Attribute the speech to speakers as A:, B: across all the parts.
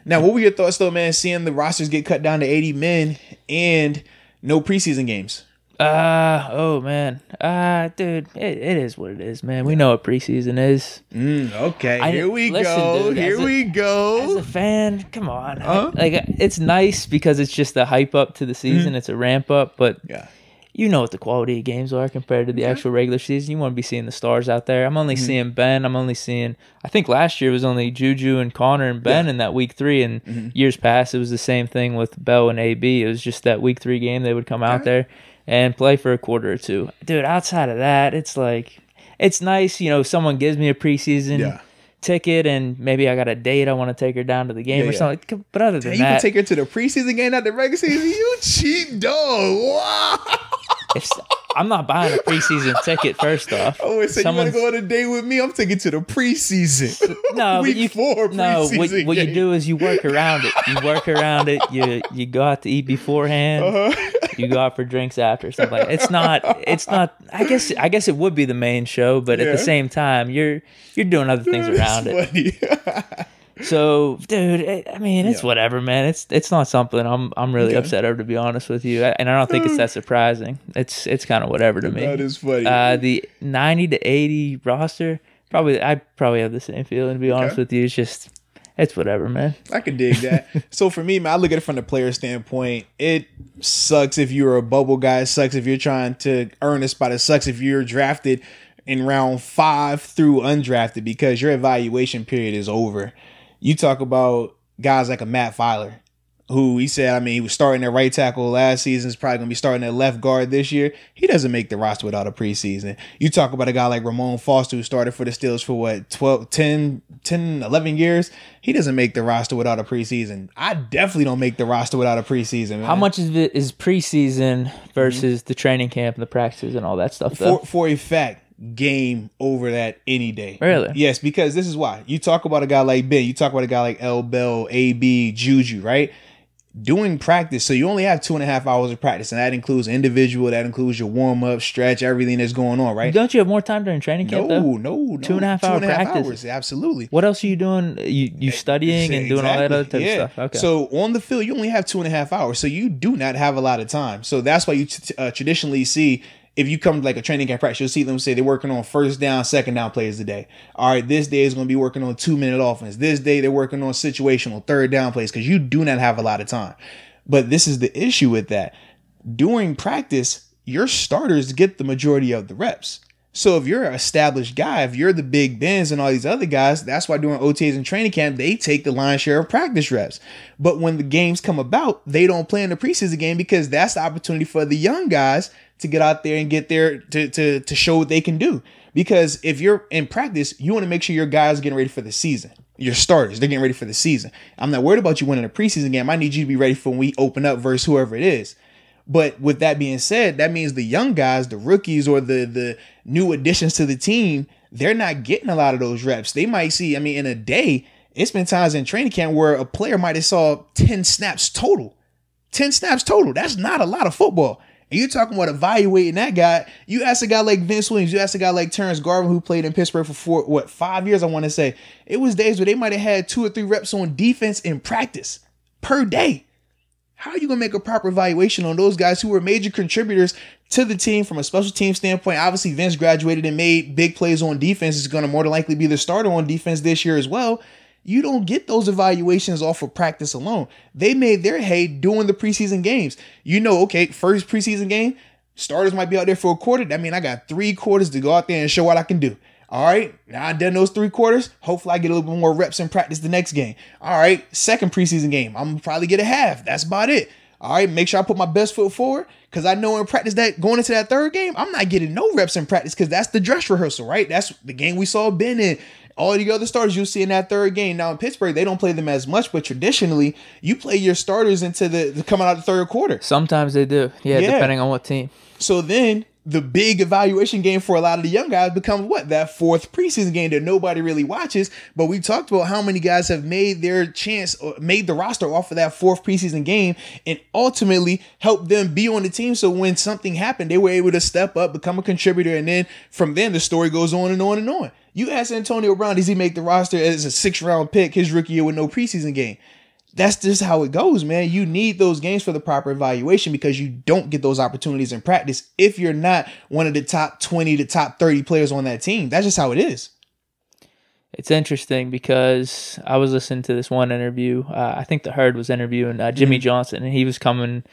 A: Now, what were your thoughts though, man, seeing the rosters get cut down to 80 men and no preseason games?
B: Oh man, dude, it is what it is, man. We know what preseason is.
A: Okay, here we go.
B: Dude,
A: here we go.
B: As a fan, come on, like it's nice because it's just a hype up to the season. It's a ramp up, but you know what the quality of games are compared to the actual regular season. You want to be seeing the stars out there. I'm only seeing Ben. I'm only seeing. I think last year was only Juju and Connor and Ben in that week 3, and years past it was the same thing with Bell and AB. It was just that week 3 game they would come out there and play for a quarter or two. Dude, outside of that, it's like, it's nice, you know, someone gives me a preseason ticket and maybe I got a date, I want to take her down to the game or something. But other than that...
A: You can take her to the preseason game, not the regular season? You cheap dog. Wow.
B: I'm not buying a preseason ticket, first off.
A: Oh, so you want to go on a date with me? I'm taking to the preseason.
B: No,
A: week 4 preseason.
B: No, what you do is you work around it. You work around it. You go out to eat beforehand. You go out for drinks after, something like that. It's not. I guess it would be the main show, but at the same time, you're doing other things around it. So, dude, I mean, it's whatever, man. It's not something I'm really upset over, to be honest with you, and I don't think it's that surprising. It's kind of whatever to me.
A: That is funny.
B: The 90 to 80 roster, I probably have the same feeling, to be honest with you. It's whatever, man.
A: I can dig that. So for me, man, I look at it from the player standpoint. It sucks if you're a bubble guy. It sucks if you're trying to earn a spot. It sucks if you're drafted in round 5 through undrafted, because your evaluation period is over. You talk about guys like a Matt Filer, who he said, I mean, he was starting at right tackle last season. He's probably going to be starting at left guard this year. He doesn't make the roster without a preseason. You talk about a guy like Ramon Foster, who started for the Steelers for what, 11 years. He doesn't make the roster without a preseason. I definitely don't make the roster without a preseason, man.
B: How much of it is preseason versus the training camp and the practices and all that stuff, though?
A: For a fact, game over that any day.
B: Really?
A: Yes, because this is why. You talk about a guy like Ben, you talk about a guy like L. Bell, AB, Juju, right? Doing practice, so you only have 2.5 hours of practice, and that includes individual, that includes your warm-up, stretch, everything that's going on, right?
B: Don't you have more time during training camp, though?
A: No.
B: 2.5 hour practice.
A: Hours, absolutely.
B: What else are you doing? You studying and doing all that other type of stuff? Okay.
A: So on the field, you only have 2.5 hours, so you do not have a lot of time. So that's why you traditionally see, if you come to like a training camp practice, you'll see them say they're working on first down, second down plays a day. All right, this day is going to be working on 2-minute offense. This day they're working on situational third down plays, because you do not have a lot of time. But this is the issue with that. During practice, your starters get the majority of the reps. So if you're an established guy, if you're the Big Bens and all these other guys, that's why during OTAs and training camp, they take the lion's share of practice reps. But when the games come about, they don't play in the preseason game, because that's the opportunity for the young guys to get out there and get there to show what they can do. Because if you're in practice, you want to make sure your guys are getting ready for the season. Your starters, they're getting ready for the season. I'm not worried about you winning a preseason game. I need you to be ready for when we open up versus whoever it is. But with that being said, that means the young guys, the rookies, or the new additions to the team, they're not getting a lot of those reps. They might see, I mean, in a day, it's been times in training camp where a player might have saw 10 snaps total. 10 snaps total. That's not a lot of football. And you're talking about evaluating that guy. You ask a guy like Vince Williams, you ask a guy like Terrence Garvin, who played in Pittsburgh for 5 years, I want to say. It was days where they might have had 2 or 3 reps on defense in practice per day. How are you going to make a proper evaluation on those guys who were major contributors to the team from a special team standpoint? Obviously, Vince graduated and made big plays on defense. Is going to more than likely be the starter on defense this year as well. You don't get those evaluations off of practice alone. They made their hay doing the preseason games. You know, okay, first preseason game, starters might be out there for a quarter. That means I got 3 quarters to go out there and show what I can do. All right, now I've done those 3 quarters. Hopefully I get a little bit more reps in practice the next game. All right, second preseason game, I'm going to probably get a half. That's about it. All right, make sure I put my best foot forward, because I know in practice that going into that third game, I'm not getting no reps in practice, because that's the dress rehearsal, right? That's the game we saw Ben in. All the other starters you'll see in that third game. Now in Pittsburgh, they don't play them as much, but traditionally, you play your starters into the coming out of the third quarter.
B: Sometimes they do. Yeah, depending on what team.
A: So then the big evaluation game for a lot of the young guys becomes what? That 4th preseason game that nobody really watches. But we talked about how many guys have made their chance, or made the roster off of that 4th preseason game, and ultimately helped them be on the team. So when something happened, they were able to step up, become a contributor. And then from then, the story goes on and on and on. You ask Antonio Brown, does he make the roster as a 6th round pick his rookie year with no preseason game? That's just how it goes, man. You need those games for the proper evaluation because you don't get those opportunities in practice if you're not one of the top 20 to top 30 players on that team. That's just how it is.
B: It's interesting because I was listening to this one interview. I think the Herd was interviewing Jimmy Johnson, and he was coming.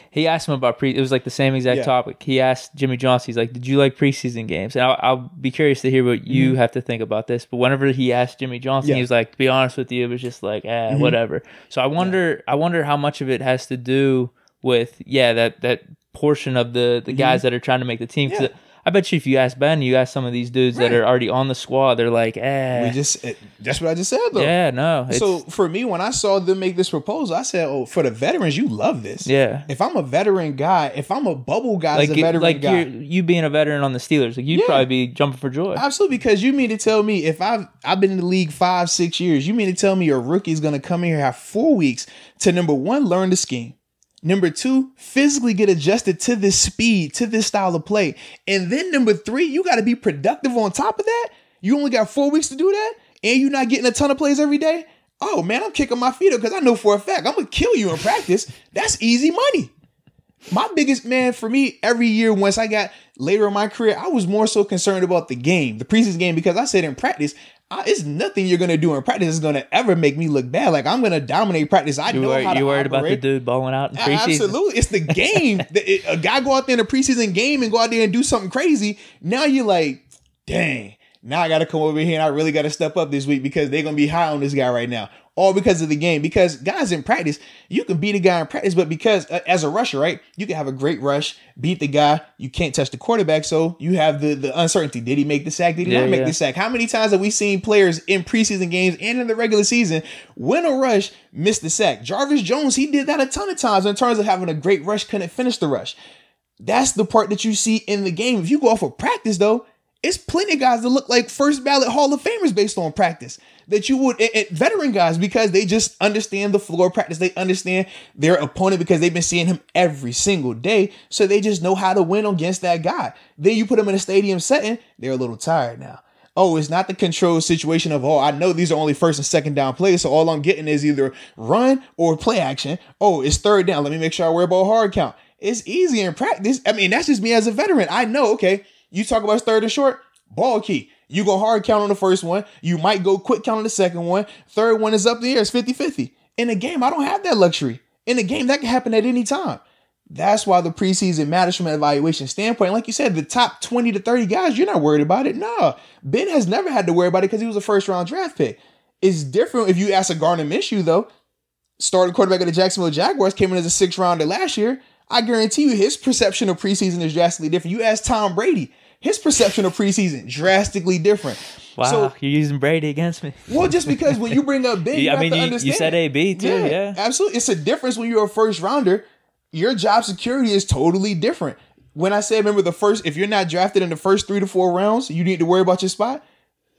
B: He asked him about it was like the same exact topic. He asked Jimmy Johnson, he's like, did you like preseason games? And I'll be curious to hear what you have to think about this. But whenever he asked Jimmy Johnson, he was like, to be honest with you, it was just like, whatever. So I wonder how much of it has to do with, that portion of the guys that are trying to make the team. 'Cause I bet you if you ask Ben, you ask some of these dudes that are already on the squad, they're like,
A: that's what I just said, though.
B: Yeah, no.
A: So for me, when I saw them make this proposal, I said, oh, for the veterans, you love this.
B: Yeah.
A: If I'm a veteran guy, if I'm a bubble guy as a veteran guy.
B: You being a veteran on the Steelers, like you'd probably be jumping for joy.
A: Absolutely, because you mean to tell me if I've been in the league 5-6 years, you mean to tell me a rookie is going to come in here, have 4 weeks to, number one, learn the scheme. Number two, physically get adjusted to this speed, to this style of play. And then number three, you got to be productive on top of that. You only got 4 weeks to do that, and you're not getting a ton of plays every day. Oh, man, I'm kicking my feet up because I know for a fact I'm going to kill you in practice. That's easy money. My biggest, man, for me, every year once I got later in my career, I was more so concerned about the game, the preseason game, because I said in practice, it's nothing you're going to do in practice is going to ever make me look bad. Like, I'm going to dominate practice. I know how to
B: You worried
A: operate.
B: about the dude balling out in preseason?
A: Absolutely. It's the game. A guy go out there in a preseason game and go out there and do something crazy. Now you're like, dang, now I got to come over here and I really got to step up this week because they're going to be high on this guy right now. All because of the game. Because guys in practice, you can beat a guy in practice, but because as a rusher, right, you can have a great rush, beat the guy, you can't touch the quarterback, so you have the uncertainty. Did he make the sack? Did he not make the sack? How many times have we seen players in preseason games and in the regular season win a rush, miss the sack? Jarvis Jones, he did that a ton of times in terms of having a great rush, couldn't finish the rush. That's the part that you see in the game. If you go off of practice, though, it's plenty of guys that look like first ballot Hall of Famers based on practice that you would, veteran guys, because they just understand the floor of practice. They understand their opponent because they've been seeing him every single day. So they just know how to win against that guy. Then you put them in a stadium setting, they're a little tired now. Oh, it's not the control situation of, I know these are only first and second down plays. So all I'm getting is either run or play action. Oh, it's third down. Let me make sure I worry about hard count. It's easy in practice. I mean, that's just me as a veteran. I know, okay, you talk about third and short, ball key. You go hard count on the first one. You might go quick count on the second one. Third one is up the air. It's 50-50. In a game, I don't have that luxury. In a game, that can happen at any time. That's why the preseason matters from an evaluation standpoint. Like you said, the top 20 to 30 guys, you're not worried about it. No, Ben has never had to worry about it because he was a first-round draft pick. It's different if you ask a Gardner Minshew, though. Starting quarterback of the Jacksonville Jaguars, came in as a sixth-rounder last year. I guarantee you his perception of preseason is drastically different. You ask Tom Brady, his perception of preseason drastically different.
B: Wow, so, you're using Brady against me.
A: Well, just because when you bring up Ben, you have to understand.
B: You said AB too, yeah.
A: Absolutely. It's a difference when you're a first rounder. Your job security is totally different. When I say, remember if you're not drafted in the first 3 to 4 rounds, you need to worry about your spot.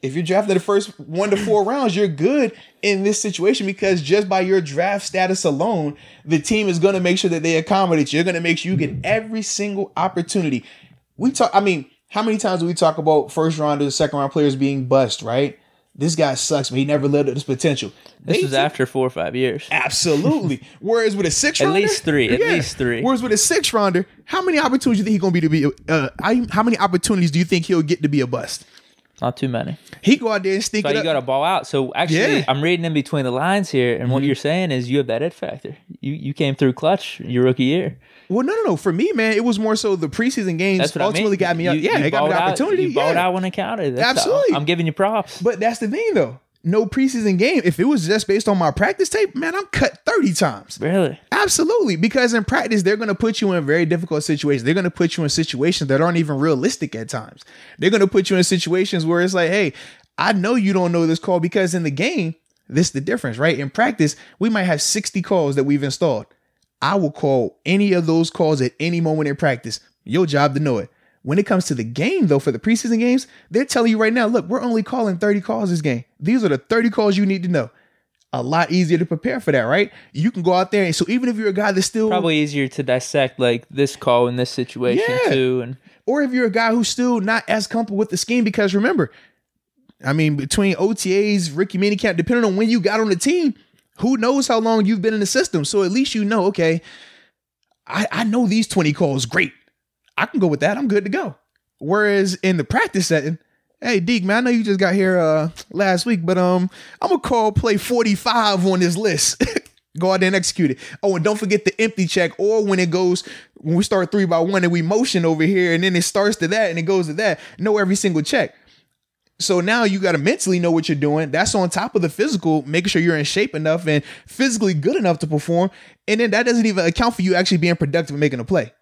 A: If you're drafted in the first 1 to 4 rounds, you're good in this situation because just by your draft status alone, the team is going to make sure that they accommodate you. You're going to make sure you get every single opportunity. How many times do we talk about first rounders, second round players being bust, right? This guy sucks, but he never lived up to his potential.
B: This was after 4 or 5 years.
A: Absolutely. Whereas with a sixth rounder,
B: at least three.
A: Whereas with a sixth rounder, how many opportunities do you think he's going to be how many opportunities do you think he'll get to be a bust?
B: Not too many.
A: He go out there and stink it up.
B: You got to ball out. So actually, I'm reading in between the lines here, and what you're saying is you have that it factor. You came through clutch your rookie year.
A: Well, no. For me, man, it was more so the preseason games ultimately got me up. It got me the opportunity.
B: You balled out when it counted.
A: Absolutely.
B: I'm giving you props.
A: But that's the thing, though. No preseason game. If it was just based on my practice tape, man, I'm cut 30 times.
B: Really?
A: Absolutely. Because in practice, they're going to put you in very difficult situations. They're going to put you in situations that aren't even realistic at times. They're going to put you in situations where it's like, hey, I know you don't know this call because in the game, this is the difference, right? In practice, we might have 60 calls that we've installed. I will call any of those calls at any moment in practice. Your job to know it. When it comes to the game, though, for the preseason games, they're telling you right now, look, we're only calling 30 calls this game. These are the 30 calls you need to know. A lot easier to prepare for that, right? You can go out there. And so even if you're a guy that's still...
B: Probably easier to dissect like this call in this situation too.
A: Or if you're a guy who's still not as comfortable with the scheme, because remember, between OTAs, rookie minicamp, depending on when you got on the team, Who knows how long you've been in the system? So at least you know, okay, I know these 20 calls, great. I can go with that. I'm good to go. Whereas in the practice setting, hey, Deke, man, I know you just got here last week, but I'm going to call play 45 on this list. Go out there and execute it. Oh, and don't forget the empty check, or when we start 3x1 and we motion over here and then it starts to that and it goes to that. Know every single check. So now you got to mentally know what you're doing. That's on top of the physical, making sure you're in shape enough and physically good enough to perform. And then that doesn't even account for you actually being productive and making a play.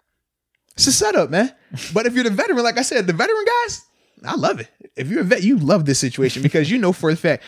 A: It's a setup, man. But if you're the veteran, like I said, the veteran guys, I love it. If you're a vet, you love this situation because you know for a fact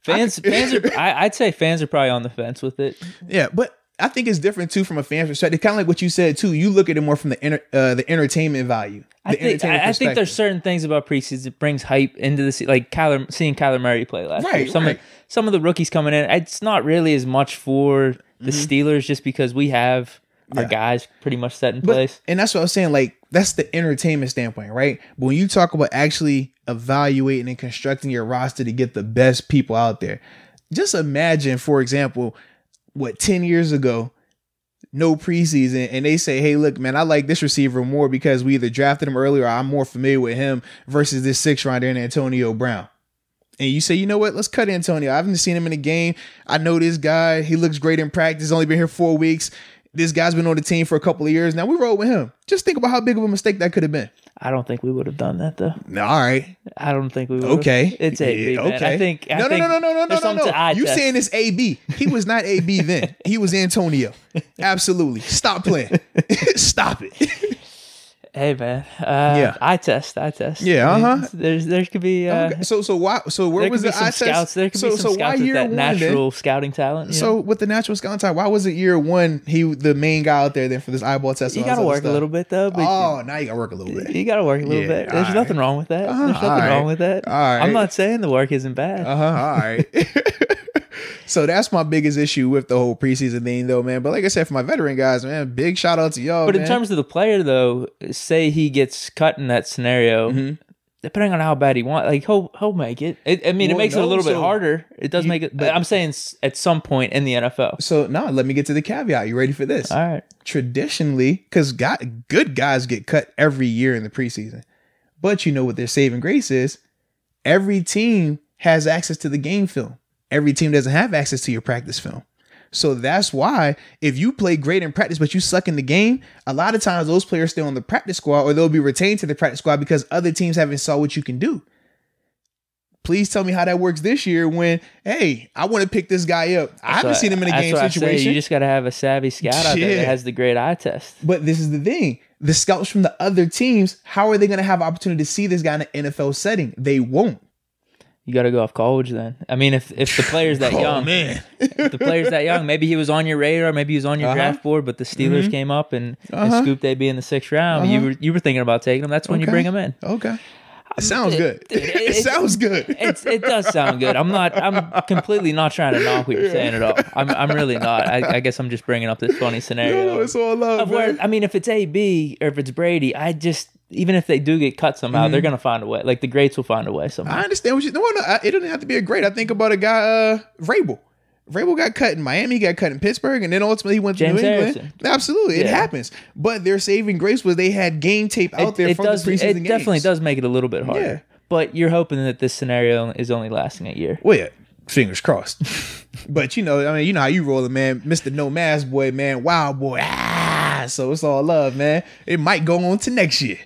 B: Fans are, I'd say fans are probably on the fence with it.
A: Yeah, but I think it's different too from a fan perspective. Kind of like what you said too. You look at it more from the entertainment value.
B: I think there's certain things about preseason that brings hype into the like seeing Kyler Murray play last year. Some of the rookies coming in, it's not really as much for the Steelers just because we have our guys pretty much set in place. And
A: that's what I was saying. Like that's the entertainment standpoint, right? But when you talk about actually evaluating and constructing your roster to get the best people out there, just imagine, for example, 10 years ago, no preseason, and they say, hey, look, man, I like this receiver more because we either drafted him earlier or I'm more familiar with him versus this 6th rounder in Antonio Brown. And you say, you know what, let's cut Antonio. I haven't seen him in a game. I know this guy. He looks great in practice. Only been here 4 weeks. This guy's been on the team for a couple of years. Now we roll with him. Just think about how big of a mistake that could have been.
B: I don't think we would have done that though.
A: All right.
B: I don't think we would.
A: Okay.
B: It's AB.
A: Okay.
B: Man. I think
A: no. You saying it's AB? He was not AB then. He was Antonio. Absolutely. Stop playing. Stop it.
B: Hey man, eye test.
A: Yeah,
B: There could be.
A: Okay. So why? So where was the eye test?
B: Scouts. There could be some scouts with that natural scouting talent.
A: So with the natural scouting talent, why was it year one he the main guy out there then for this eyeball test?
B: You got to work a little bit though.
A: But now you got to work a little bit.
B: You got to work a little bit. There's nothing wrong with that. There's nothing wrong with that.
A: All right.
B: I'm not saying the work isn't bad.
A: All right. So that's my biggest issue with the whole preseason thing, though, man. But like I said, for my veteran guys, man, big shout out to y'all.
B: But in terms of the player, though, say he gets cut in that scenario, depending on how bad he wants, like he'll make it. It makes it a little bit harder. It does make it. But I'm saying at some point in the NFL.
A: So now let me get to the caveat. You ready for this?
B: All right.
A: Traditionally, because good guys get cut every year in the preseason, but you know what their saving grace is? Every team has access to the game film. Every team doesn't have access to your practice film. So that's why if you play great in practice, but you suck in the game, a lot of times those players stay on the practice squad or they'll be retained to the practice squad because other teams haven't saw what you can do. Please tell me how that works this year when, hey, I want to pick this guy up. I haven't seen him in a game situation.
B: You just got to have a savvy scout out there that has the great eye test.
A: But this is the thing. The scouts from the other teams, how are they going to have opportunity to see this guy in an NFL setting? They won't.
B: You got to go off college then. I mean, if the player's that young,
A: man.
B: If the player's that young, maybe he was on your radar, maybe he was on your draft board, but the Steelers came up and scooped AB in the 6th round. You were thinking about taking him. That's when you bring him in.
A: Okay. It sounds good. It sounds good.
B: It does sound good. I'm completely not trying to knock what you're saying at all. I'm really not. I guess I'm just bringing up this funny scenario.
A: No, it's all love, man.
B: I mean, if it's AB or if it's Brady, even if they do get cut somehow, they're gonna find a way. Like the greats will find a way somehow.
A: I understand what you. No, it doesn't have to be a great. I think about a guy, Vrabel. Vrabel got cut in Miami, he got cut in Pittsburgh, and then ultimately he went to New England.
B: Harrison.
A: Absolutely, it happens. But their saving grace was they had game tape out there from the preseason games. It
B: definitely does make it a little bit harder.
A: Yeah.
B: But you're hoping that this scenario is only lasting a year.
A: Well, yeah, fingers crossed. But you know how you rolling, man. Mr. No Mask boy, man. Wild boy. So it's all love, man. It might go on to next year.